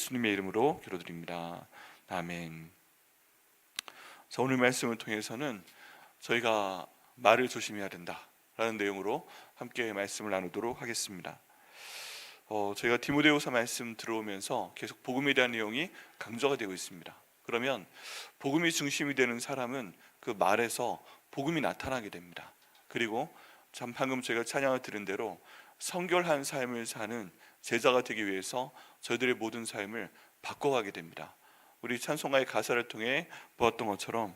예수님의 이름으로 기도드립니다. 아멘. 자, 오늘 말씀을 통해서는 저희가 말을 조심해야 된다라는 내용으로 함께 말씀을 나누도록 하겠습니다. 저희가 디모데후서 말씀 들어오면서 계속 복음에 대한 내용이 강조가 되고 있습니다. 그러면 복음이 중심이 되는 사람은 그 말에서 복음이 나타나게 됩니다. 그리고 참 방금 저희가 찬양을 들은 대로 성결한 삶을 사는 제자가 되기 위해서 저희들의 모든 삶을 바꿔가게 됩니다. 우리 찬송가의 가사를 통해 보았던 것처럼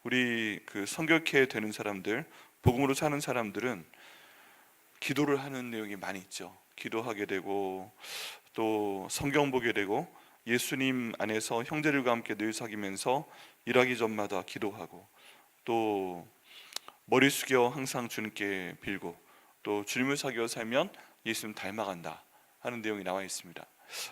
우리 그 성결케 되는 사람들, 복음으로 사는 사람들은 기도를 하는 내용이 많이 있죠. 기도하게 되고 또 성경 보게 되고 예수님 안에서 형제들과 함께 늘 사귀면서 일하기 전마다 기도하고 또 머리 숙여 항상 주님께 빌고 또 주님을 사귀어 살면 예수님 닮아간다 하는 내용이 나와 있습니다.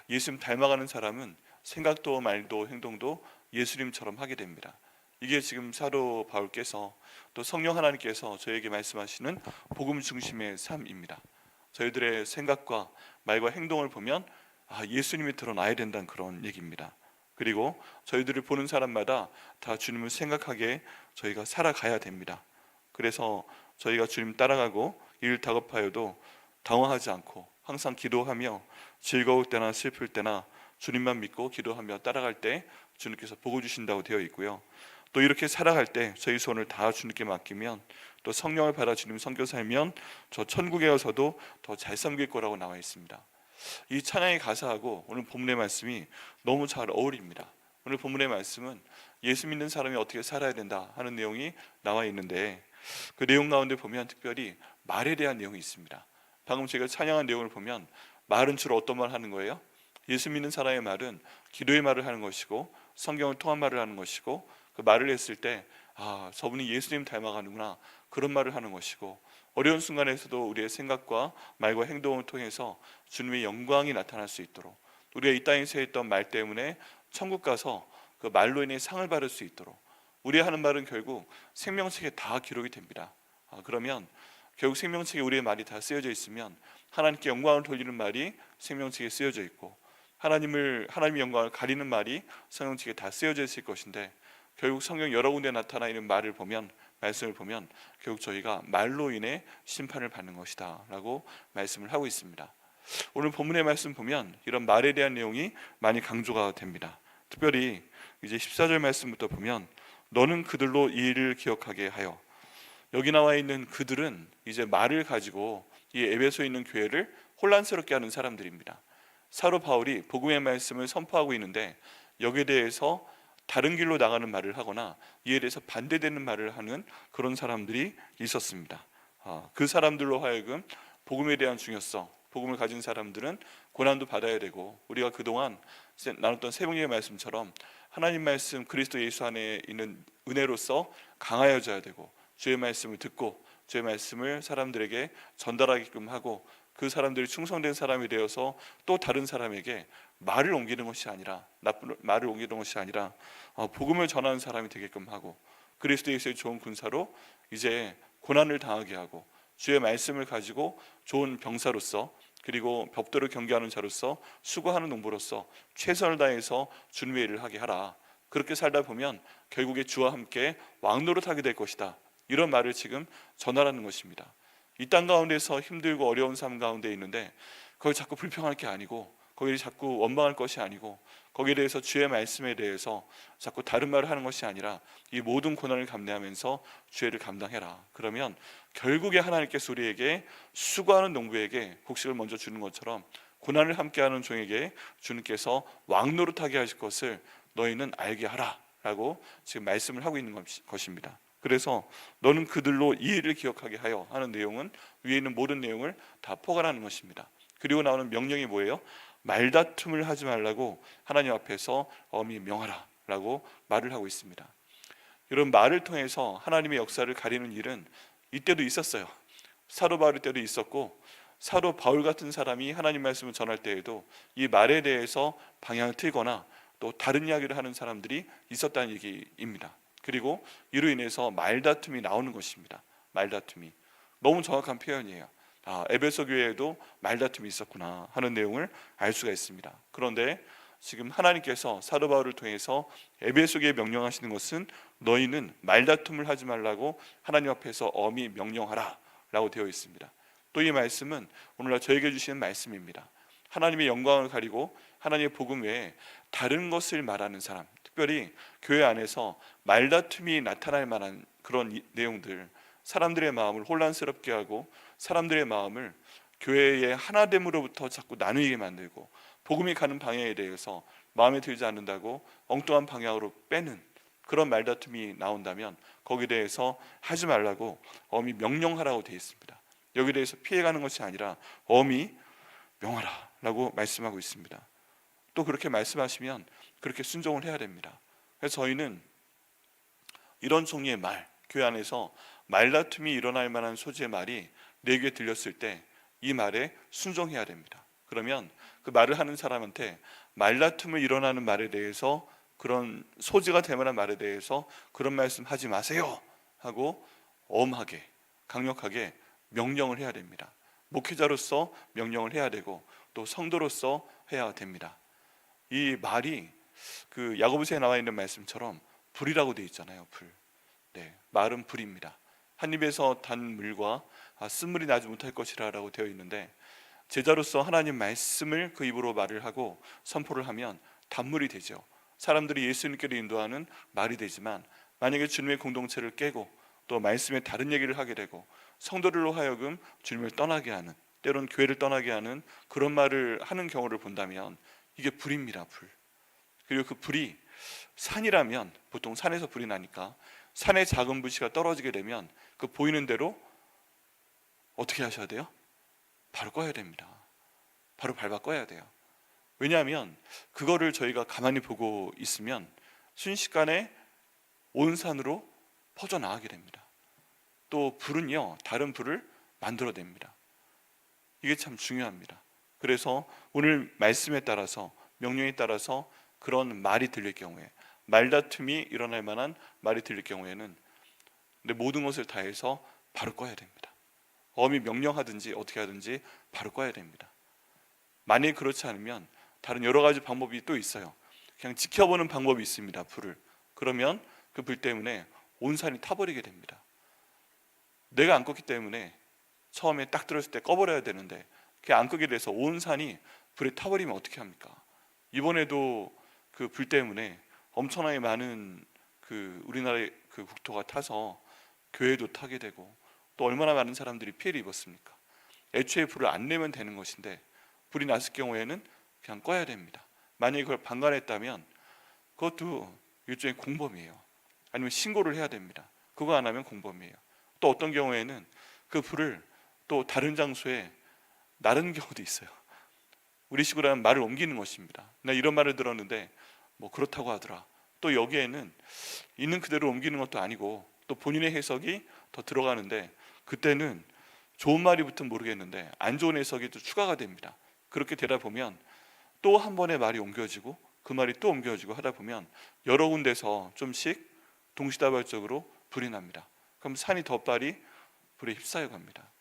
예수님 닮아가는 사람은 생각도 말도 행동도 예수님처럼 하게 됩니다. 이게 지금 사도 바울께서 또 성령 하나님께서 저에게 말씀하시는 복음 중심의 삶입니다. 저희들의 생각과 말과 행동을 보면 예수님이 드러나야 된다는 그런 얘기입니다. 그리고 저희들을 보는 사람마다 다 주님을 생각하게 저희가 살아가야 됩니다. 그래서 저희가 주님 따라가고 일 다급하여도 당황하지 않고 항상 기도하며 즐거울 때나 슬플 때나 주님만 믿고 기도하며 따라갈 때 주님께서 복을 주신다고 되어 있고요. 또 이렇게 살아갈 때 저희 손을 다 주님께 맡기면 또 성령을 받아 주님 섬겨 살면 저 천국에 가서도 더 잘 섬길 거라고 나와 있습니다. 이 찬양의 가사하고 오늘 본문의 말씀이 너무 잘 어울립니다. 오늘 본문의 말씀은 예수 믿는 사람이 어떻게 살아야 된다 하는 내용이 나와 있는데 그 내용 가운데 보면 특별히 말에 대한 내용이 있습니다. 방금 제가 찬양한 내용을 보면 말은 주로 어떤 말 하는 거예요? 예수 믿는 사람의 말은 기도의 말을 하는 것이고 성경을 통한 말을 하는 것이고 그 말을 했을 때 저분이 예수님 닮아가는구나 그런 말을 하는 것이고 어려운 순간에서도 우리의 생각과 말과 행동을 통해서 주님의 영광이 나타날 수 있도록 우리가 이 땅에서 했던 말 때문에 천국 가서 그 말로 인해 상을 받을 수 있도록 우리 하는 말은 결국 생명책에 다 기록이 됩니다. 그러면 결국 생명책에 우리의 말이 다 쓰여져 있으면 하나님께 영광을 돌리는 말이 생명책에 쓰여져 있고 하나님의 영광을 가리는 말이 성경책에 다 쓰여져 있을 것인데 결국 성경 여러 군데 나타나 있는 말을 보면 말씀을 보면 결국 저희가 말로 인해 심판을 받는 것이다 라고 말씀을 하고 있습니다. 오늘 본문의 말씀 보면 이런 말에 대한 내용이 많이 강조가 됩니다. 특별히 이제 14절 말씀부터 보면 너는 그들로 이 일을 기억하게 하여, 여기 나와 있는 그들은 이제 말을 가지고 이 에베소에 있는 교회를 혼란스럽게 하는 사람들입니다. 사도 바울이 복음의 말씀을 선포하고 있는데 여기에 대해서 다른 길로 나가는 말을 하거나 이에 대해서 반대되는 말을 하는 그런 사람들이 있었습니다. 그 사람들로 하여금 복음에 대한 중요성, 복음을 가진 사람들은 고난도 받아야 되고 우리가 그동안 나눴던 새벽예의 말씀처럼 하나님 말씀 그리스도 예수 안에 있는 은혜로서 강하여져야 되고 주의 말씀을 듣고 주의 말씀을 사람들에게 전달하게끔 하고 그 사람들이 충성된 사람이 되어서 또 다른 사람에게 말을 옮기는 것이 아니라 나쁜 말을 옮기는 것이 아니라 복음을 전하는 사람이 되게끔 하고 그리스도 예수의 좋은 군사로 이제 고난을 당하게 하고 주의 말씀을 가지고 좋은 병사로서 그리고 벽도를 경계하는 자로서 수고하는 농부로서 최선을 다해서 주님의 일을 하게 하라. 그렇게 살다 보면 결국에 주와 함께 왕노릇하게 될 것이다. 이런 말을 지금 전하라는 것입니다. 이 땅 가운데서 힘들고 어려운 삶 가운데 있는데 거기 자꾸 불평할 게 아니고 거기에 자꾸 원망할 것이 아니고 거기에 대해서 주의 말씀에 대해서 자꾸 다른 말을 하는 것이 아니라 이 모든 고난을 감내하면서 주의를 감당해라. 그러면 결국에 하나님께서 우리에게 수고하는 농부에게 곡식을 먼저 주는 것처럼 고난을 함께하는 종에게 주님께서 왕노릇하게 하실 것을 너희는 알게 하라 라고 지금 말씀을 하고 있는 것입니다. 그래서 너는 그들로 이 일을 기억하게 하여 하는 내용은 위에 있는 모든 내용을 다 포괄하는 것입니다. 그리고 나오는 명령이 뭐예요? 말다툼을 하지 말라고 하나님 앞에서 엄히 명하라 라고 말을 하고 있습니다. 이런 말을 통해서 하나님의 역사를 가리는 일은 이때도 있었어요. 사도 바울 때도 있었고 사도 바울 같은 사람이 하나님 말씀을 전할 때에도 이 말에 대해서 방향을 틀거나 또 다른 이야기를 하는 사람들이 있었다는 얘기입니다. 그리고 이로 인해서 말다툼이 나오는 것입니다. 말다툼이 너무 정확한 표현이에요. 에베소 교회에도 말다툼이 있었구나 하는 내용을 알 수가 있습니다. 그런데 지금 하나님께서 사도 바울을 통해서 에베소교에 명령하시는 것은 너희는 말다툼을 하지 말라고 하나님 앞에서 엄히 명령하라 라고 되어 있습니다. 또 이 말씀은 오늘날 저에게 주시는 말씀입니다. 하나님의 영광을 가리고 하나님의 복음 외에 다른 것을 말하는 사람, 특별히 교회 안에서 말다툼이 나타날 만한 그런 내용들, 사람들의 마음을 혼란스럽게 하고 사람들의 마음을 교회의 하나됨으로부터 자꾸 나누게 만들고 복음이 가는 방향에 대해서 마음에 들지 않는다고 엉뚱한 방향으로 빼는 그런 말다툼이 나온다면 거기에 대해서 하지 말라고 엄히 명령하라고 되어 있습니다. 여기에 대해서 피해가는 것이 아니라 엄히 명하라 라고 말씀하고 있습니다. 또 그렇게 말씀하시면 그렇게 순종을 해야 됩니다. 그래서 저희는 이런 종류의 말, 교회 안에서 말다툼이 일어날 만한 소지의 말이 내 귀에 들렸을 때 이 말에 순종해야 됩니다. 그러면 그 말을 하는 사람한테 말다툼을 일어나는 말에 대해서, 그런 소지가 될 만한 말에 대해서 그런 말씀 하지 마세요 하고 엄하게 강력하게 명령을 해야 됩니다. 목회자로서 명령을 해야 되고 또 성도로서 해야 됩니다. 이 말이 그 야고보서에 나와 있는 말씀처럼 불이라고 되어 있잖아요. 불. 네, 말은 불입니다. 한 입에서 단 물과 쓴물이 나지 못할 것이라 라고 되어 있는데, 제자로서 하나님 말씀을 그 입으로 말을 하고 선포를 하면 단물이 되죠. 사람들이 예수님께로 인도하는 말이 되지만, 만약에 주님의 공동체를 깨고 또 말씀의 다른 얘기를 하게 되고 성도들로 하여금 주님을 떠나게 하는, 때론 교회를 떠나게 하는 그런 말을 하는 경우를 본다면 이게 불입니다. 불. 그리고 그 불이 산이라면, 보통 산에서 불이 나니까 산에 작은 불씨가 떨어지게 되면 그 보이는 대로 어떻게 하셔야 돼요? 바로 꺼야 됩니다. 바로 밟아 꺼야 돼요. 왜냐하면 그거를 저희가 가만히 보고 있으면 순식간에 온 산으로 퍼져나가게 됩니다. 또 불은요, 다른 불을 만들어냅니다. 이게 참 중요합니다. 그래서 오늘 말씀에 따라서, 명령에 따라서 그런 말이 들릴 경우에, 말다툼이 일어날 만한 말이 들릴 경우에는 내 모든 것을 다해서 바로 꺼야 됩니다. 엄히 명령하든지 어떻게 하든지 바로 꺼야 됩니다. 만약 그렇지 않으면 다른 여러 가지 방법이 또 있어요. 그냥 지켜보는 방법이 있습니다. 불을. 그러면 그 불 때문에 온 산이 타버리게 됩니다. 내가 안 껐기 때문에 처음에 딱 들었을 때 꺼버려야 되는데 그게 안 끄게 돼서 온 산이 불에 타버리면 어떻게 합니까? 이번에도 그 불 때문에 엄청나게 많은 그 우리나라의 그 국토가 타서 교회도 타게 되고, 또 얼마나 많은 사람들이 피해를 입었습니까? 애초에 불을 안 내면 되는 것인데 불이 났을 경우에는 그냥 꺼야 됩니다. 만약에 그걸 방관했다면 그것도 일종의 공범이에요. 아니면 신고를 해야 됩니다. 그거 안 하면 공범이에요. 또 어떤 경우에는 그 불을 또 다른 장소에 나르는 경우도 있어요. 우리식으로 하면 말을 옮기는 것입니다. 나 이런 말을 들었는데 뭐 그렇다고 하더라. 또 여기에는 있는 그대로 옮기는 것도 아니고 또 본인의 해석이 더 들어가는데, 그때는 좋은 말이 붙으면 모르겠는데 안 좋은 해석이 또 추가가 됩니다. 그렇게 되다 보면 또 한 번의 말이 옮겨지고 그 말이 또 옮겨지고 하다 보면 여러 군데서 좀씩 동시다발적으로 불이 납니다. 그럼 산이 더 빨리 불에 휩싸여 갑니다.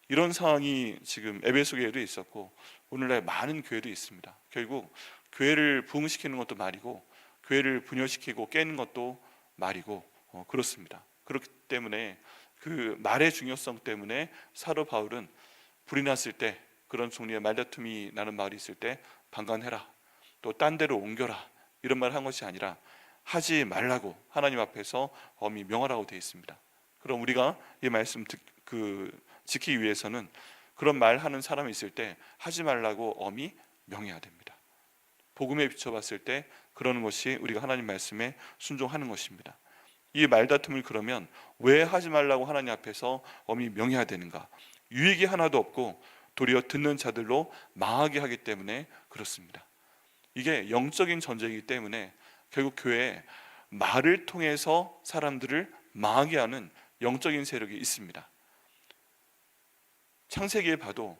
이런 상황이 지금 에베소 교회도 있었고 오늘날 많은 교회도 있습니다. 결국 교회를 부흥시키는 것도 말이고 교회를 분열시키고 깨는 것도 말이고 그렇습니다. 그렇기 때문에 그 말의 중요성 때문에 사도 바울은 불이 났을 때, 그런 종류의 말다툼이 나는 말이 있을 때 방관해라, 또 딴 데로 옮겨라, 이런 말을 한 것이 아니라 하지 말라고 하나님 앞에서 엄히 명하라고 되어 있습니다. 그럼 우리가 이 말씀 지키기 위해서는 그런 말하는 사람이 있을 때 하지 말라고 엄히 명해야 됩니다. 복음에 비춰봤을 때 그러는 것이 우리가 하나님 말씀에 순종하는 것입니다. 이 말다툼을 그러면 왜 하지 말라고 하나님 앞에서 엄히 명해야 되는가? 유익이 하나도 없고 도리어 듣는 자들로 망하게 하기 때문에 그렇습니다. 이게 영적인 전쟁이기 때문에 결국 교회에 말을 통해서 사람들을 망하게 하는 영적인 세력이 있습니다. 창세기에 봐도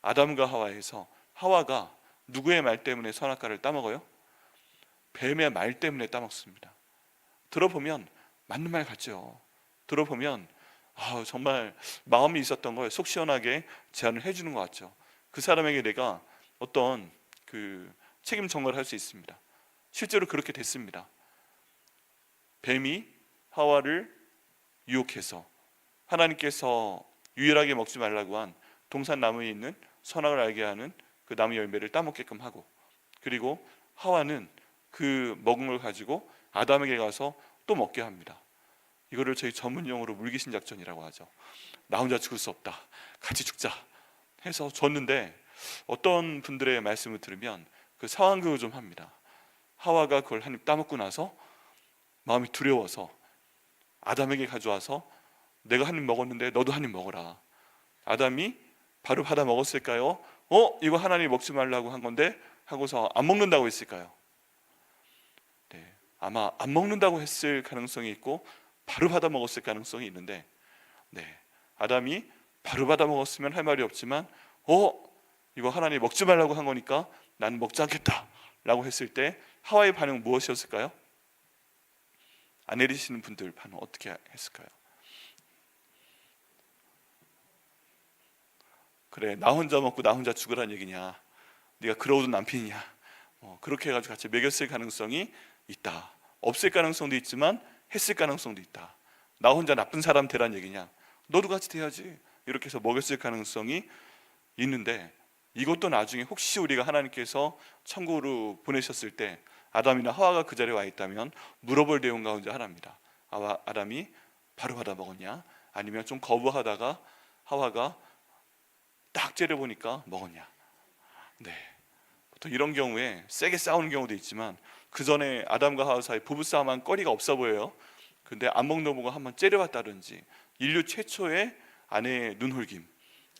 아담과 하와에서 하와가 누구의 말 때문에 선악과를 따먹어요? 뱀의 말 때문에 따먹습니다. 들어보면 맞는 말 같죠. 들어보면 정말 마음이 있었던 걸 속 시원하게 제안을 해주는 것 같죠. 그 사람에게 내가 어떤 그 책임 전가를 할 수 있습니다. 실제로 그렇게 됐습니다. 뱀이 하와를 유혹해서 하나님께서 유일하게 먹지 말라고 한 동산 나무에 있는 선악을 알게 하는 그 나무 열매를 따먹게끔 하고, 그리고 하와는 그 먹은 걸 가지고 아담에게 가서 또 먹게 합니다. 이거를 저희 전문 용어로 물귀신 작전이라고 하죠. 나 혼자 죽을 수 없다, 같이 죽자 해서 줬는데, 어떤 분들의 말씀을 들으면 그 상황극을 좀 합니다. 하와가 그걸 한 입 따먹고 나서 마음이 두려워서 아담에게 가져와서 내가 한 입 먹었는데 너도 한 입 먹어라. 아담이 바로 받아 먹었을까요? 이거 하나님이 먹지 말라고 한 건데 하고서 안 먹는다고 했을까요? 네, 아마 안 먹는다고 했을 가능성이 있고 바로 받아 먹었을 가능성이 있는데, 네, 아담이 바로 받아 먹었으면 할 말이 없지만 이거 하나님이 먹지 말라고 한 거니까 나는 먹지 않겠다 라고 했을 때 하와의 반응은 무엇이었을까요? 안 내리시는 분들 반응 어떻게 했을까요? 그래, 나 혼자 먹고 나 혼자 죽으란 얘기냐, 네가 그러고도 남편이냐, 그렇게 해가지고 같이 먹였을 가능성이 있다. 없을 가능성도 있지만 했을 가능성도 있다. 나 혼자 나쁜 사람 되란 얘기냐, 너도 같이 돼야지, 이렇게 해서 먹였을 가능성이 있는데, 이것도 나중에 혹시 우리가 하나님께서 천국으로 보내셨을 때 아담이나 하와가 그 자리에 와 있다면 물어볼 내용 가운데 하나입니다. 아담이 바로 받아 먹었냐, 아니면 좀 거부하다가 하와가 딱 째려보니까 먹었냐. 네, 보통 이런 경우에 세게 싸우는 경우도 있지만 그 전에 아담과 하와 사이 부부싸움한 거리가 없어 보여요. 근데 안 먹는 보고 한번 째려봤다든지, 인류 최초의 아내의 눈홀김,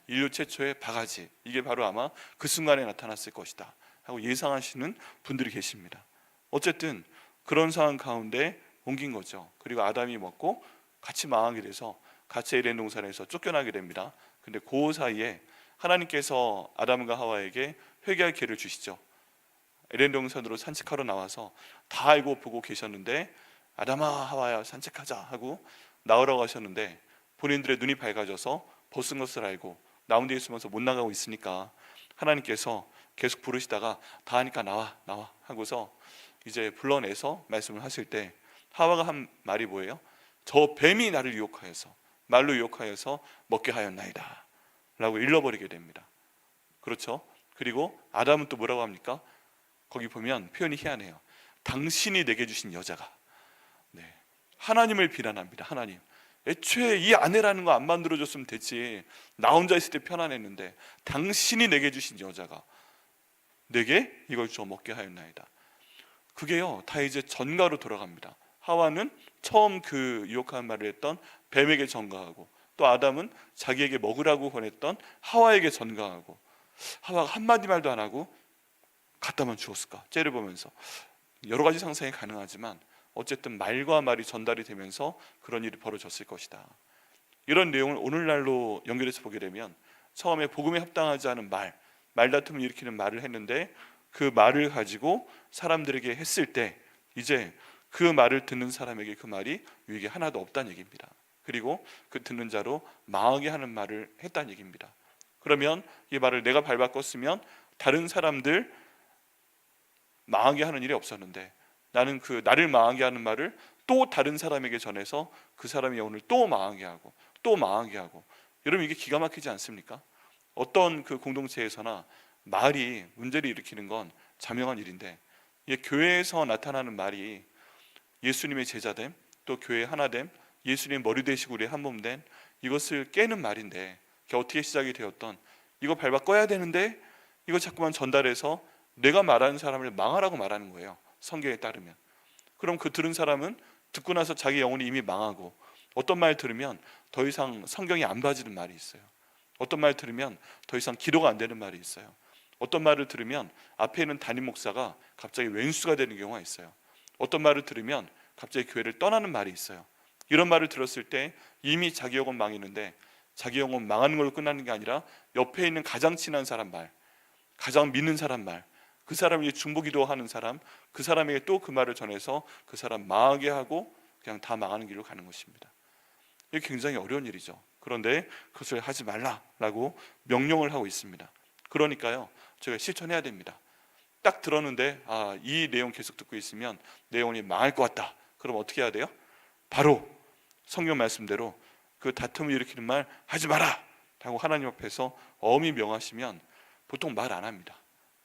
인류 최초의 바가지, 이게 바로 아마 그 순간에 나타났을 것이다 하고 예상하시는 분들이 계십니다. 어쨌든 그런 상황 가운데 옮긴 거죠. 그리고 아담이 먹고 같이 망하게 돼서 같이 에덴 동산에서 쫓겨나게 됩니다. 근데 그 사이에 하나님께서 아담과 하와에게 회개할 기회를 주시죠. 에덴 동산으로 산책하러 나와서 다 알고 보고 계셨는데, 아담아 하와야 산책하자 하고 나오라고 하셨는데 본인들의 눈이 밝아져서 벗은 것을 알고 나온 데 있으면서 못 나가고 있으니까 하나님께서 계속 부르시다가 다 하니까 나와 하고서 이제 불러내서 말씀을 하실 때 하와가 한 말이 뭐예요? 저 뱀이 나를 유혹하여서, 말로 유혹하여서 먹게 하였나이다 라고 일러버리게 됩니다. 그렇죠? 그리고 아담은 또 뭐라고 합니까? 거기 보면 표현이 희한해요. 당신이 내게 주신 여자가, 네, 하나님을 비난합니다. 하나님, 애초에 이 아내라는 거 안 만들어줬으면 됐지, 나 혼자 있을 때 편안했는데 당신이 내게 주신 여자가 내게 이걸 줘 먹게 하였나이다. 그게요 다 이제 전가로 돌아갑니다. 하와는 처음 그 유혹하는 말을 했던 뱀에게 전가하고, 또 아담은 자기에게 먹으라고 권했던 하와에게 전가하고, 하와가 한마디 말도 안 하고 갖다만 주었을까 째려보면서, 여러 가지 상상이 가능하지만 어쨌든 말과 말이 전달이 되면서 그런 일이 벌어졌을 것이다. 이런 내용을 오늘날로 연결해서 보게 되면 처음에 복음에 합당하지 않은 말다툼을 일으키는 말을 했는데, 그 말을 가지고 사람들에게 했을 때 이제 그 말을 듣는 사람에게 그 말이 유익이 하나도 없다는 얘기입니다. 그리고 그 듣는 자로 망하게 하는 말을 했다는 얘기입니다. 그러면 이 말을 내가 밟아껐으면 다른 사람들 망하게 하는 일이 없었는데, 나는 그 나를 망하게 하는 말을 또 다른 사람에게 전해서 그 사람의 영혼을 또 망하게 하고 또 망하게 하고, 여러분 이게 기가 막히지 않습니까? 어떤 그 공동체에서나 말이 문제를 일으키는 건 자명한 일인데, 이게 교회에서 나타나는 말이 예수님의 제자됨, 또 교회 하나됨, 예수님 머리 되시고 우리 한 몸 된 이것을 깨는 말인데, 이게 어떻게 시작이 되었던, 이거 밟아 꺼야 되는데 이거 자꾸만 전달해서 내가 말하는 사람을 망하라고 말하는 거예요. 성경에 따르면. 그럼 그 들은 사람은 듣고 나서 자기 영혼이 이미 망하고, 어떤 말 들으면 더 이상 성경이 안 봐지는 말이 있어요. 어떤 말 들으면 더 이상 기도가 안 되는 말이 있어요. 어떤 말을 들으면 앞에 있는 담임 목사가 갑자기 왼수가 되는 경우가 있어요. 어떤 말을 들으면 갑자기 교회를 떠나는 말이 있어요. 이런 말을 들었을 때 이미 자기 영혼 망했는데, 자기 영혼 망하는 걸로 끝나는 게 아니라 옆에 있는 가장 친한 사람 말, 가장 믿는 사람 말, 그 사람이 중보기도하는 사람, 그 사람에게 또 그 말을 전해서 그 사람 망하게 하고 그냥 다 망하는 길로 가는 것입니다. 이게 굉장히 어려운 일이죠. 그런데 그것을 하지 말라라고 명령을 하고 있습니다. 그러니까요 저희가 실천해야 됩니다. 딱 들었는데 이 내용 계속 듣고 있으면 내 영혼이 망할 것 같다. 그럼 어떻게 해야 돼요? 바로 성경 말씀대로 그 다툼을 일으키는 말 하지 마라 라고 하나님 앞에서 엄히 명하시면 보통 말 안 합니다.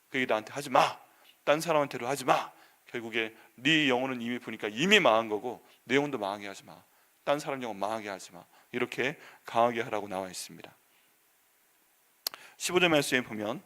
그게 나한테 하지 마, 딴 사람한테도 하지 마. 결국에 네 영혼은 이미 보니까 이미 망한 거고 내 영혼도 망하게 하지 마, 딴 사람 영혼 망하게 하지 마, 이렇게 강하게 하라고 나와 있습니다. 15절 말씀에 보면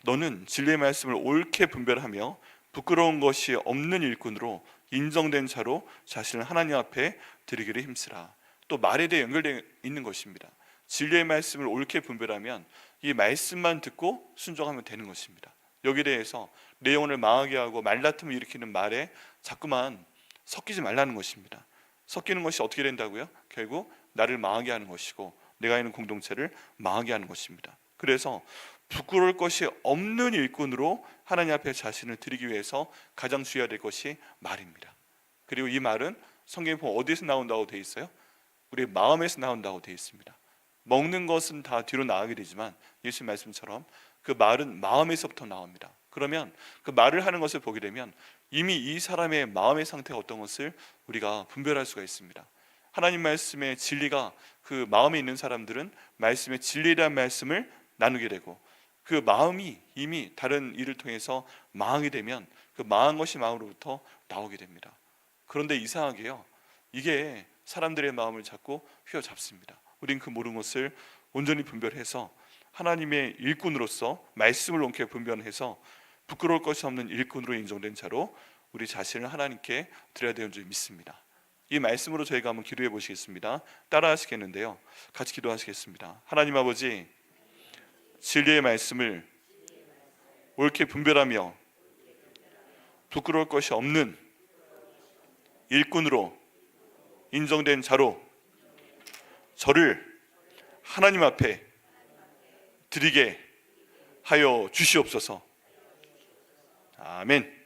너는 진리의 말씀을 옳게 분별하며 부끄러운 것이 없는 일꾼으로 인정된 자로 자신을 하나님 앞에 드리기를 힘쓰라. 또 말에 대해 연결되어 있는 것입니다. 진리의 말씀을 옳게 분별하면 이 말씀만 듣고 순종하면 되는 것입니다. 여기에 대해서 내 영혼을 망하게 하고 말다툼을 일으키는 말에 자꾸만 섞이지 말라는 것입니다. 섞이는 것이 어떻게 된다고요? 결국 나를 망하게 하는 것이고 내가 있는 공동체를 망하게 하는 것입니다. 그래서 부끄러울 것이 없는 일꾼으로 하나님 앞에 자신을 드리기 위해서 가장 주의해야 될 것이 말입니다. 그리고 이 말은 성경에 보면 어디서 나온다고 되어 있어요? 우리 마음에서 나온다고 되어 있습니다. 먹는 것은 다 뒤로 나가게 되지만 예수님 말씀처럼 그 말은 마음에서부터 나옵니다. 그러면 그 말을 하는 것을 보게 되면 이미 이 사람의 마음의 상태가 어떤 것을 우리가 분별할 수가 있습니다. 하나님 말씀의 진리가 그 마음에 있는 사람들은 말씀의 진리라는 말씀을 나누게 되고, 그 마음이 이미 다른 일을 통해서 망하게 되면 그 망한 것이 마음으로부터 나오게 됩니다. 그런데 이상하게요, 이게 사람들의 마음을 자꾸 휘어잡습니다. 우린 그 모든 것을 온전히 분별해서 하나님의 일꾼으로서 말씀을 옳게 분별해서 부끄러울 것이 없는 일꾼으로 인정된 자로 우리 자신을 하나님께 드려야 되는 줄 믿습니다. 이 말씀으로 저희가 한번 기도해 보시겠습니다. 따라 하시겠는데요, 같이 기도하시겠습니다. 하나님 아버지, 진리의 말씀을 옳게 분별하며 부끄러울 것이 없는 일꾼으로 인정된 자로 저를 하나님 앞에 드리게 하여 주시옵소서. 아멘.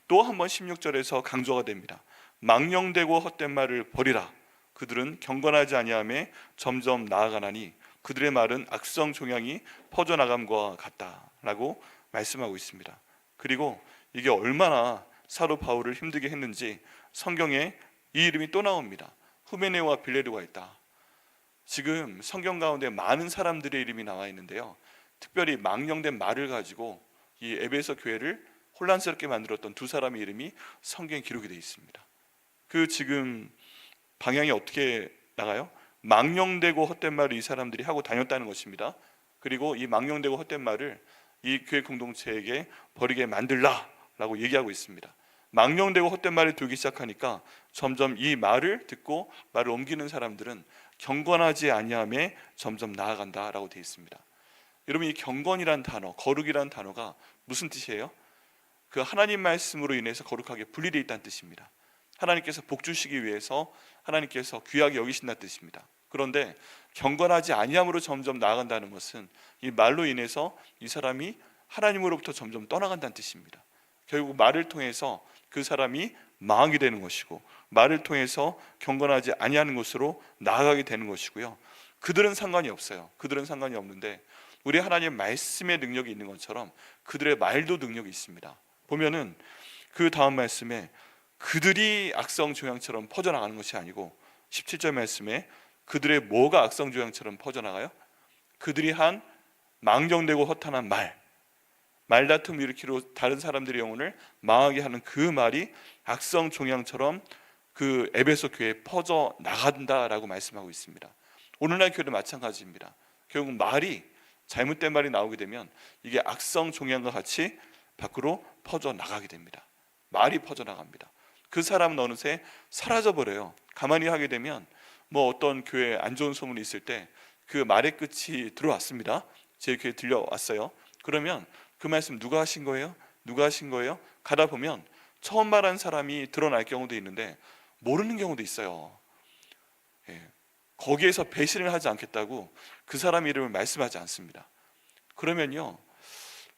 또 한번 16절에서 강조가 됩니다. 망령되고 헛된 말을 버리라. 그들은 경건하지 아니하며 점점 나아가나니 그들의 말은 악성 종양이 퍼져나감과 같다라고 말씀하고 있습니다. 그리고 이게 얼마나 사도 바울을 힘들게 했는지 성경에 이 이름이 또 나옵니다. 후메네오와 빌레르가 있다. 지금 성경 가운데 많은 사람들의 이름이 나와 있는데요, 특별히 망령된 말을 가지고 이 에베소 교회를 혼란스럽게 만들었던 두 사람의 이름이 성경에 기록이 되어 있습니다. 그 지금 방향이 어떻게 나가요? 망령되고 헛된 말을 이 사람들이 하고 다녔다는 것입니다. 그리고 이 망령되고 헛된 말을 이 교회 공동체에게 버리게 만들라라고 얘기하고 있습니다. 망령되고 헛된 말을 들기 시작하니까 점점 이 말을 듣고 말을 옮기는 사람들은 경건하지 아니하며 점점 나아간다라고 되어 있습니다. 여러분, 이 경건이란 단어, 거룩이란 단어가 무슨 뜻이에요? 그 하나님 말씀으로 인해서 거룩하게 분리되어 있다는 뜻입니다. 하나님께서 복 주시기 위해서 하나님께서 귀하게 여기신다는 뜻입니다. 그런데 경건하지 아니함으로 점점 나아간다는 것은 이 말로 인해서 이 사람이 하나님으로부터 점점 떠나간다는 뜻입니다. 결국 말을 통해서 그 사람이 망하게 되는 것이고, 말을 통해서 경건하지 아니하는 곳으로 나아가게 되는 것이고요. 그들은 상관이 없어요. 그들은 상관이 없는데 우리 하나님의 말씀의 능력이 있는 것처럼 그들의 말도 능력이 있습니다. 보면은 그 다음 말씀에 그들이 악성 종양처럼 퍼져나가는 것이 아니고 17절 말씀에 그들의 뭐가 악성 종양처럼 퍼져나가요? 그들이 한 망령되고 허탄한 말다툼 일으키로 다른 사람들의 영혼을 망하게 하는 그 말이 악성 종양처럼 그 에베소 교회에 퍼져나간다라고 말씀하고 있습니다. 오늘날 교회도 마찬가지입니다. 결국 말이, 잘못된 말이 나오게 되면 이게 악성 종양과 같이 밖으로 퍼져나가게 됩니다. 말이 퍼져나갑니다. 그 사람은 어느새 사라져버려요. 가만히 하게 되면 어떤 교회에 안 좋은 소문이 있을 때 그 말의 끝이 들어왔습니다. 제 교회에 들려왔어요. 그러면 그 말씀 누가 하신 거예요? 누가 하신 거예요? 가다 보면 처음 말한 사람이 드러날 경우도 있는데 모르는 경우도 있어요. 거기에서 배신을 하지 않겠다고 그 사람 이름을 말씀하지 않습니다. 그러면요,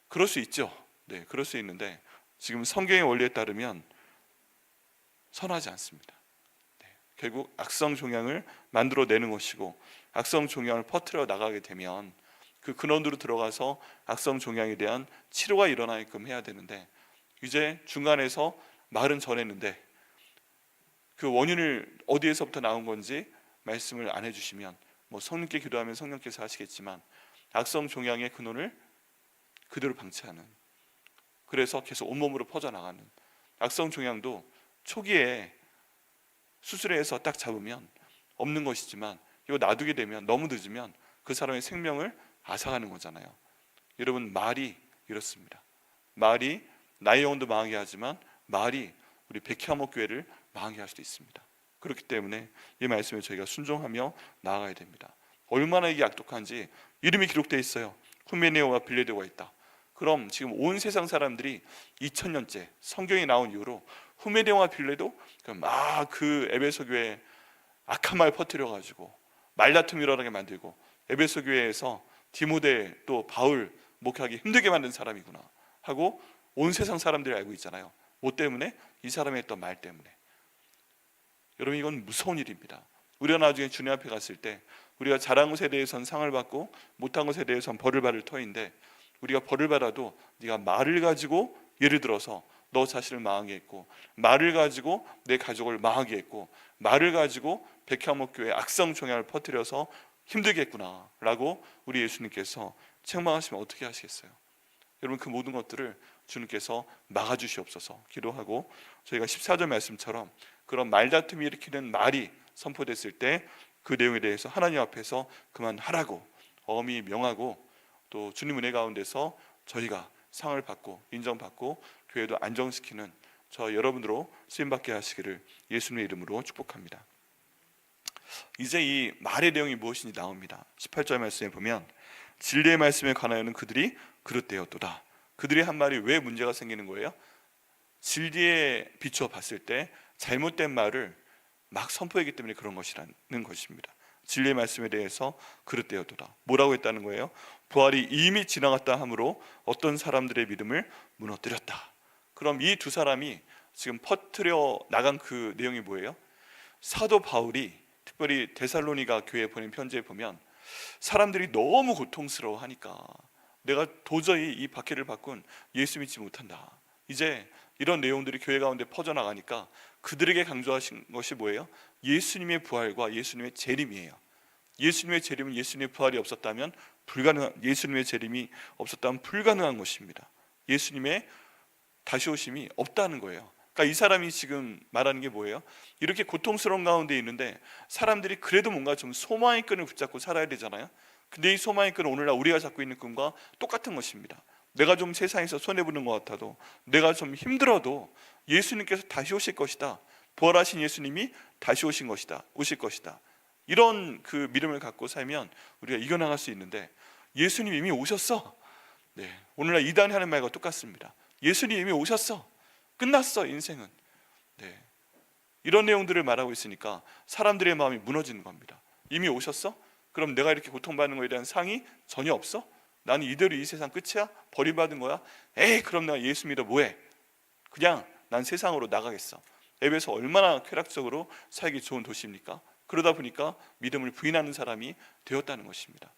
그럴 수 있죠. 그럴 수 있는데 지금 성경의 원리에 따르면 선하지 않습니다. 결국 악성 종양을 만들어내는 것이고, 악성 종양을 퍼뜨려 나가게 되면 그 근원으로 들어가서 악성 종양에 대한 치료가 일어나게끔 해야 되는데, 이제 중간에서 말은 전했는데 그 원인을 어디에서부터 나온 건지 말씀을 안 해주시면, 뭐 성령께 기도하면 성령께서 하시겠지만, 악성 종양의 근원을 그대로 방치하는, 그래서 계속 온몸으로 퍼져나가는, 악성 종양도 초기에 수술해서 딱 잡으면 없는 것이지만, 이거 놔두게 되면, 너무 늦으면 그 사람의 생명을 앗아가는 거잖아요. 여러분, 말이 이렇습니다. 말이 나의 영혼도 망하게 하지만 말이 우리 백향목 교회를 망하게 할 수도 있습니다. 그렇기 때문에 이 말씀에 저희가 순종하며 나아가야 됩니다. 얼마나 이게 악독한지 이름이 기록되어 있어요. 후메네오와 빌레도가 있다. 그럼 지금 온 세상 사람들이 2000년째 성경이 나온 이후로 후메네오와 빌레도 막 그 에베소 교회에 악한 말 퍼뜨려 가지고 말다툼 일어나게 만들고, 에베소 교회에서 디모데 또 바울 목회하기 힘들게 만든 사람이구나 하고 온 세상 사람들이 알고 있잖아요. 뭐 때문에? 이 사람의 했던 말 때문에. 여러분, 이건 무서운 일입니다. 우리가 나중에 주님 앞에 갔을 때 우리가 잘한 것에 대해서는 상을 받고 못한 것에 대해서는 벌을 받을 터인데, 우리가 벌을 받아도 네가 말을 가지고, 예를 들어서 너 자신을 망하게 했고, 말을 가지고 내 가족을 망하게 했고, 말을 가지고 백향목 교회 악성 종양을 퍼뜨려서 힘들게 했구나 라고 우리 예수님께서 책망하시면 어떻게 하시겠어요? 여러분, 그 모든 것들을 주님께서 막아주시옵소서 기도하고, 저희가 14절 말씀처럼 그런 말다툼이 일으키는 말이 선포됐을 때 그 내용에 대해서 하나님 앞에서 그만하라고 엄히 명하고, 또 주님 은혜 가운데서 저희가 상을 받고 인정받고 교회도 안정시키는 저 여러분으로 쓰임받게 하시기를 예수님의 이름으로 축복합니다. 이제 이 말의 내용이 무엇인지 나옵니다. 18절 말씀에 보면 진리의 말씀에 관하여는 그들이 그릇되었도다. 그들이 한 말이 왜 문제가 생기는 거예요? 진리에 비추어 봤을 때 잘못된 말을 막 선포했기 때문에 그런 것이라는 것입니다. 진리의 말씀에 대해서 그릇되었도다. 뭐라고 했다는 거예요? 부활이 이미 지나갔다 함으로 어떤 사람들의 믿음을 무너뜨렸다. 그럼 이 두 사람이 지금 퍼뜨려 나간 그 내용이 뭐예요? 사도 바울이 특별히 데살로니가 교회에 보낸 편지에 보면 사람들이 너무 고통스러워하니까 내가 도저히 이 박해를 받곤 예수 믿지 못한다. 이제 이런 내용들이 교회 가운데 퍼져나가니까 그들에게 강조하신 것이 뭐예요? 예수님의 부활과 예수님의 재림이에요. 예수님의 재림은 예수님의 부활이 없었다면 예수님의 재림이 없었다면 불가능한 것입니다. 예수님의 다시 오심이 없다는 거예요. 그러니까 이 사람이 지금 말하는 게 뭐예요? 이렇게 고통스러운 가운데 있는데 사람들이 그래도 뭔가 좀 소망의 끈을 붙잡고 살아야 되잖아요. 근데 이 소망의 끈은 오늘날 우리가 잡고 있는 끈과 똑같은 것입니다. 내가 좀 세상에서 손해보는 것 같아도, 내가 좀 힘들어도 예수님께서 다시 오실 것이다. 부활하신 예수님이 다시 오실 것이다. 이런 그 믿음을 갖고 살면 우리가 이겨나갈 수 있는데, 예수님 이미 오셨어. 네, 오늘날 이단이 하는 말과 똑같습니다. 예수님 이미 오셨어. 끝났어, 인생은. 네, 이런 내용들을 말하고 있으니까 사람들의 마음이 무너지는 겁니다. 이미 오셨어? 그럼 내가 이렇게 고통받는 거에 대한 상이 전혀 없어? 나는 이대로 이 세상 끝이야? 버림받은 거야? 에이, 그럼 내가 예수 믿어 뭐해? 그냥 난 세상으로 나가겠어. 에베소 얼마나 쾌락적으로 살기 좋은 도시입니까? 그러다 보니까 믿음을 부인하는 사람이 되었다는 것입니다.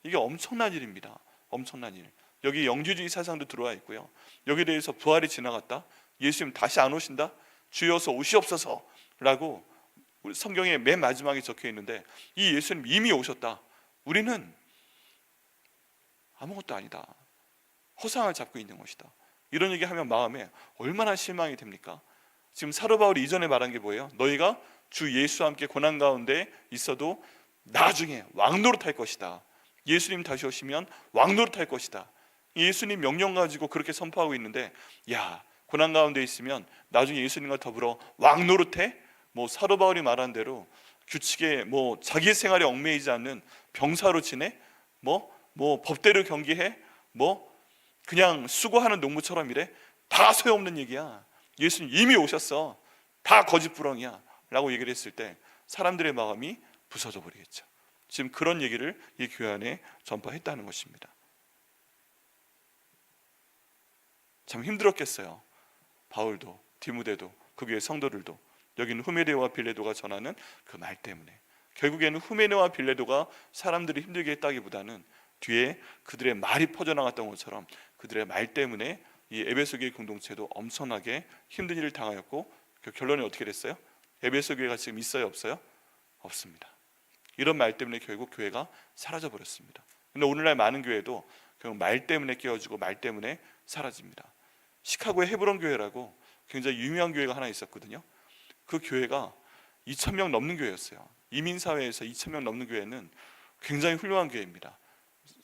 이게 엄청난 일입니다. 엄청난 일. 여기 영주주의 사상도 들어와 있고요. 여기에 대해서 부활이 지나갔다, 예수님 다시 안 오신다, 주여서 오시옵소서 라고 성경의 맨 마지막에 적혀 있는데, 이 예수님 이미 오셨다. 우리는 아무것도 아니다. 허상을 잡고 있는 것이다. 이런 얘기하면 마음에 얼마나 실망이 됩니까? 지금 사도 바울이 이전에 말한 게 뭐예요? 너희가 주 예수와 함께 고난 가운데 있어도 나중에 왕노릇할 것이다. 예수님 다시 오시면 왕노릇할 것이다. 예수님 명령 가지고 그렇게 선포하고 있는데, 야, 고난 가운데 있으면 나중에 예수님과 더불어 왕노릇해? 뭐 사도 바울이 말한 대로 규칙에 뭐 자기 생활에 얽매이지 않는 병사로 지내? 뭐 법대로 경기해? 뭐 그냥 수고하는 농부처럼 이래? 다 소용없는 얘기야. 예수님 이미 오셨어. 다 거짓부렁이야 라고 얘기를 했을 때 사람들의 마음이 부서져 버리겠죠. 지금 그런 얘기를 이 교회 안에 전파했다는 것입니다. 참 힘들었겠어요. 바울도 디모데도 그 교회 성도들도. 여기는 후메네오와 빌레도가 전하는 그 말 때문에 결국에는 후메네오와 빌레도가 사람들이 힘들게 했다기보다는 뒤에 그들의 말이 퍼져나갔던 것처럼 그들의 말 때문에 이 에베소 교회 공동체도 엄청나게 힘든 일을 당하였고 그 결론이 어떻게 됐어요? 에베소 교회가 지금 있어요, 없어요? 없습니다. 이런 말 때문에 결국 교회가 사라져 버렸습니다. 근데 오늘날 많은 교회도 결국 말 때문에 깨어지고 말 때문에 사라집니다. 시카고의 헤브론 교회라고 굉장히 유명한 교회가 하나 있었거든요. 그 교회가 2,000명 넘는 교회였어요. 이민사회에서 2,000명 넘는 교회는 굉장히 훌륭한 교회입니다.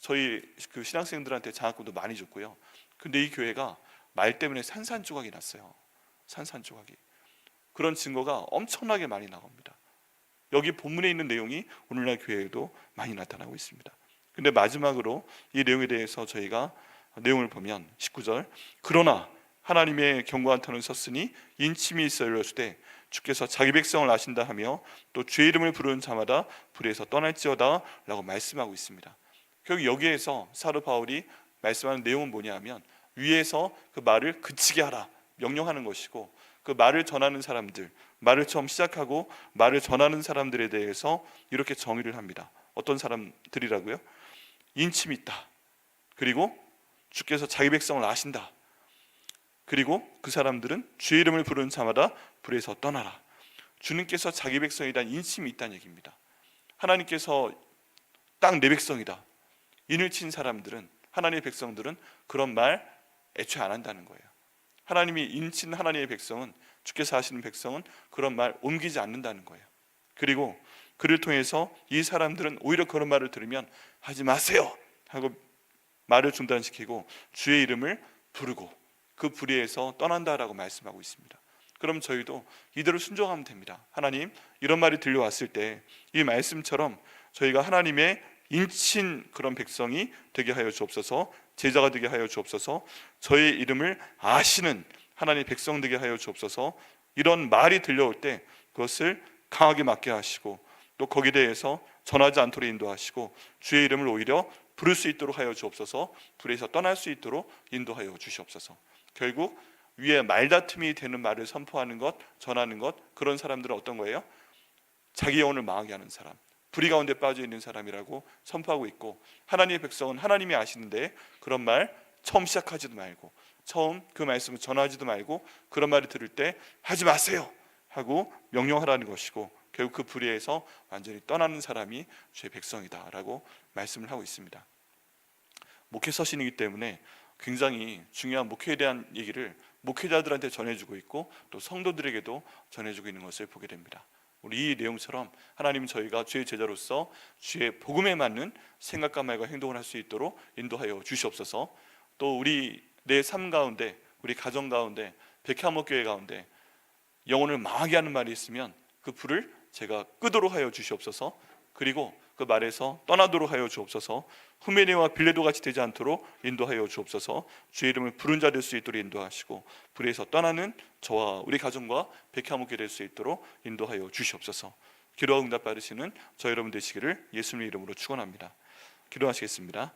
저희 그 신학생들한테 장학금도 많이 줬고요. 근데 이 교회가 말 때문에 산산조각이 났어요. 산산조각이. 그런 증거가 엄청나게 많이 나옵니다. 여기 본문에 있는 내용이 오늘날 교회에도 많이 나타나고 있습니다. 근데 마지막으로 이 내용에 대해서 저희가 내용을 보면 19절, 그러나 하나님의 경고한 터는 섰으니 인침이 있어 열렸으되 주께서 자기 백성을 아신다 하며 또 주의 이름을 부르는 자마다 불에서 떠날지어다 라고 말씀하고 있습니다. 결국 여기에서 사도 바울이 말씀하는 내용은 뭐냐면 위에서 그 말을 그치게 하라 명령하는 것이고, 그 말을 전하는 사람들, 말을 처음 시작하고 말을 전하는 사람들에 대해서 이렇게 정의를 합니다. 어떤 사람들이라고요? 인침이 있다. 그리고 주께서 자기 백성을 아신다. 그리고 그 사람들은 주의 이름을 부르는 자마다 불에서 떠나라. 주님께서 자기 백성에 대한 인침이 있다는 얘기입니다. 하나님께서 딱 내 백성이다. 인을 친 사람들은, 하나님의 백성들은 그런 말 애초에 안 한다는 거예요. 하나님이 인친 하나님의 백성은, 주께서 하시는 백성은 그런 말 옮기지 않는다는 거예요. 그리고 그를 통해서 이 사람들은 오히려 그런 말을 들으면 하지 마세요 하고 말을 중단시키고 주의 이름을 부르고 그 불의에서 떠난다라고 말씀하고 있습니다. 그럼 저희도 이대로 순종하면 됩니다. 하나님, 이런 말이 들려왔을 때 이 말씀처럼 저희가 하나님의 인친 그런 백성이 되게 하여 주옵소서, 제자가 되게 하여 주옵소서, 저의 이름을 아시는 하나님의 백성 되게 하여 주옵소서. 이런 말이 들려올 때 그것을 강하게 맡게 하시고 또 거기에 대해서 전하지 않도록 인도하시고 주의 이름을 오히려 부를 수 있도록 하여 주옵소서, 불에서 떠날 수 있도록 인도하여 주시옵소서. 결국 위에 말다툼이 되는 말을 선포하는 것, 전하는 것, 그런 사람들은 어떤 거예요? 자기 영혼을 망하게 하는 사람, 불의 가운데 빠져 있는 사람이라고 선포하고 있고, 하나님의 백성은 하나님이 아시는데 그런 말 처음 시작하지도 말고 처음 그 말씀을 전하지도 말고 그런 말을 들을 때 하지 마세요 하고 명령하라는 것이고, 결국 그 불의에서 완전히 떠나는 사람이 주의 백성이다라고 말씀을 하고 있습니다. 목회 서신이기 때문에 굉장히 중요한 목회에 대한 얘기를 목회자들한테 전해주고 있고 또 성도들에게도 전해주고 있는 것을 보게 됩니다. 우리 이 내용처럼 하나님, 저희가 주의 제자로서 주의 복음에 맞는 생각과 말과 행동을 할 수 있도록 인도하여 주시옵소서. 또 우리 내 삶 가운데, 우리 가정 가운데, 백향목교회 가운데 영혼을 망하게 하는 말이 있으면 그 불을 제가 끄도록 하여 주시옵소서. 그리고 그 말에서 떠나도록 하여 주옵소서. 후메네와 빌레도 같이 되지 않도록 인도하여 주옵소서. 주의 이름을 부른 자 될 수 있도록 인도하시고 불에서 떠나는 저와 우리 가정과 백향목교회 될 수 있도록 인도하여 주시옵소서. 기도와 응답 받으시는 저 여러분 되시기를 예수님의 이름으로 축원합니다. 기도하시겠습니다.